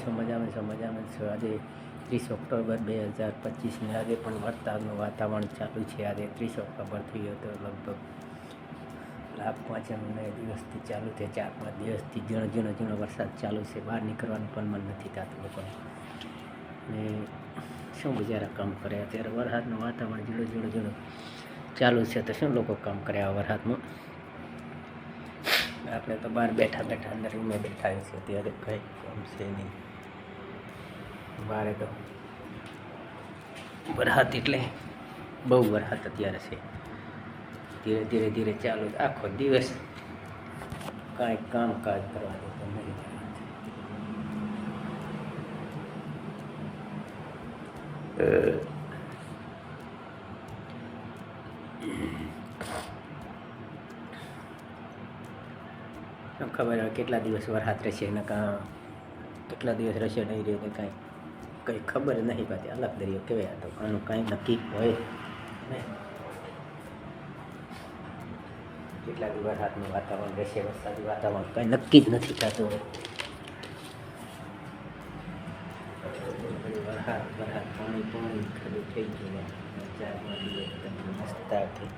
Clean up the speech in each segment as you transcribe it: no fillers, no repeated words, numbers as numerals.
છો? મજામાં છો? આજે 30 ઓક્ટોબર 2025ને આજે પણ વરસાદનું વાતાવરણ ચાલુ છે. આજે 30 ઓક્ટોબર થયો તો લગભગ લાભ પાંચમને દિવસથી ચાલુ છે. 4-5 દિવસથી ઝીણો વરસાદ ચાલુ છે. બહાર નીકળવાનું પણ મન નથી થતું લોકોને. ને શું બિચારા કામ કરે? અત્યારે વરસાદનું વાતાવરણ ઝીણો ચાલુ છે તો શું લોકો કામ કરે આ વરસાદમાં? આપણે તો બહાર બેઠા અંદર રૂમે બેઠા છે. અત્યારે કંઈ કામ છે નહીં. બારે તો વરસાદ એટલે બહુ વરસાદ અત્યારે છે. ધીરે ચાલુ આખો દિવસ કાંઈ કામકાજ કરવા દેતો નહીં. ખબર હવે કેટલા દિવસ વરસાદ રહેશે ને કેટલા દિવસ રહેશે નહીં રહે ને કંઈ ખબર નહીં પાછી. અલગ દરિયો કહેવાય. તો આનું કાંઈ નક્કી હોય ને કેટલા દિવસ વરસાદનું વાતાવરણ રહેશે, વરસાદી વાતાવરણ કાંઈ નક્કી જ નથી થતું. વરસાદ પાણી ખરું થઈ ગયું. 4-5 દિવસ મસ્ત થઈ.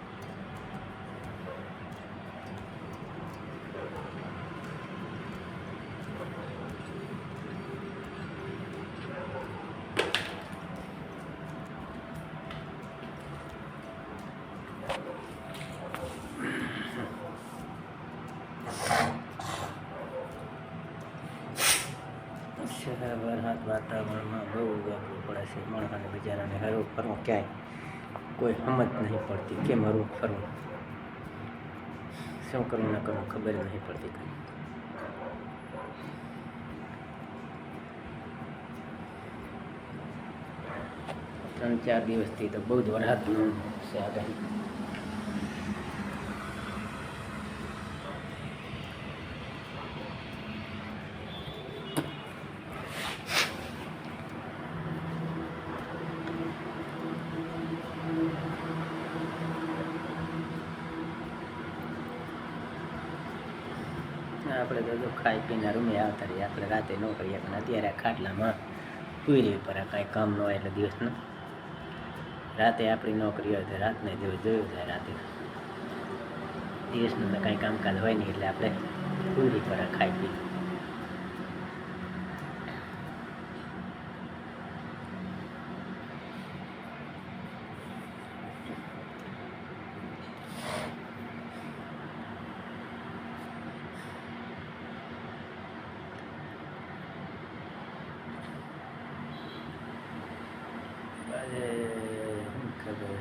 વરસાદ વાતાવરણમાં બહુ અઘરું પડે છે. માણસોને બિચારાને હરવું ફરવું ક્યાંય કોઈ સમજ નહીં પડતી. કેમ હરવું ફરવું, શું કરવું ના કરવું ખબર નહીં પડતી. કંઈ 3-4 દિવસથી તો બહુ જ વરસાદનું છે આગાહી. આપણે તો ખાઈ પીને રૂમે આવતા રહીએ. આપણે રાતે ન કરીએ પણ અત્યારે આ ખાટલામાં સુઈ રહેવી પડે. કાંઈ કામ ન હોય એટલે દિવસનું. રાતે આપણી નોકરી હોય તો રાતને જોયું જાય. રાતે દિવસનું તો કાંઈ કામકાજ હોય નહીં એટલે આપણે સુઈ રહેવી પડે ખાઈ પીને. આજે ખબર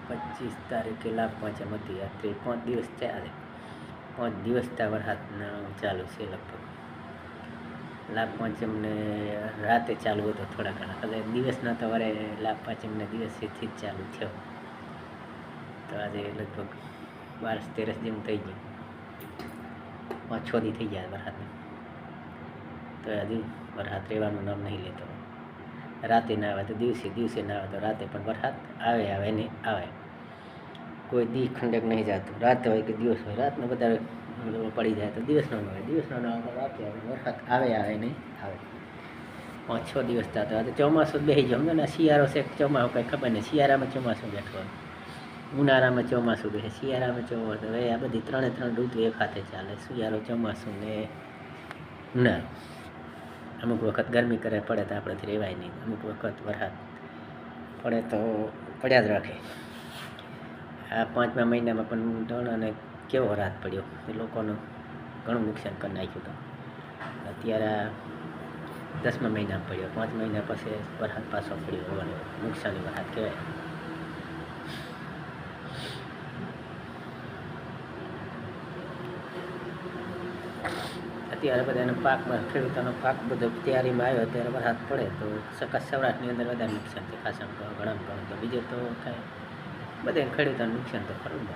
25 તારીખે લાભ પાંચમ હતી. રાત્રે 5 દિવસ ચાલે. 5 દિવસ ત્યાં વરસાદના ચાલુ છે. લગભગ લાભ પાંચમને રાતે ચાલુ હતો થોડા ઘણા. એટલે દિવસના તો વરે લાભ પાંચમને દિવસેથી જ ચાલુ થયો. તો આજે લગભગ 12-13 જેવું થઈ ગયું. 5-6 દી થઈ ગયા વરસાદને. તો હજુ વરસાદ રહેવાનું નામ નહીં લેતો. રાતે ના આવે તો દિવસે ના આવે તો રાતે પણ વરસાદ આવે ને આવે. કોઈ દી ખંડક નહીં જતું. રાત હોય કે દિવસ હોય. રાતનો વધારે પડી જાય તો દિવસનો ન હોય. દિવસનો ન આવે તો રાતે આવે. વરસાદ આવે નહીં આવે. 5-6 દિવસ થતો. આજે ચોમાસું બેસી ગયો. સમજો ને શિયાળો છે ચોમાસું કંઈ ખબર નહીં. શિયાળામાં ચોમાસું બેઠવાનું, ઉનાળામાં ચોમાસું બેસે, શિયાળામાં ચોમાસું. હવે આ બધી 3 ઋતુ એક હાથે ચાલે. શિયાળો, ચોમાસું ને ઉનાળો. અમુક વખત ગરમી કરે પડે તો આપણેથી રહેવાય નહીં. અમુક વખત વરસાદ પડે તો પડ્યા જ રાખે. આ 5મા મહિનામાં પણ ડોણાને કેવો વરસાદ પડ્યો એ લોકોનું ઘણું નુકસાન કરી નાખ્યું હતું. અત્યારે 10મા મહિનામાં પડ્યો. 5 મહિના પછી વરસાદ પાછો પડ્યો હોવાનો નુકસાની વરસાદ કહેવાય. અત્યારે બધાનો પાકમાં ખેડૂતોનો પાક બધો તૈયારીમાં આવ્યો. ત્યારે વરસાદ પડે તો સૌરાષ્ટ્રની અંદર વધારે નુકસાન થાય. ખાસા ઘણા તો બીજે તો કાંઈ બધે ખેડૂતોને નુકસાન તો ખરું જ.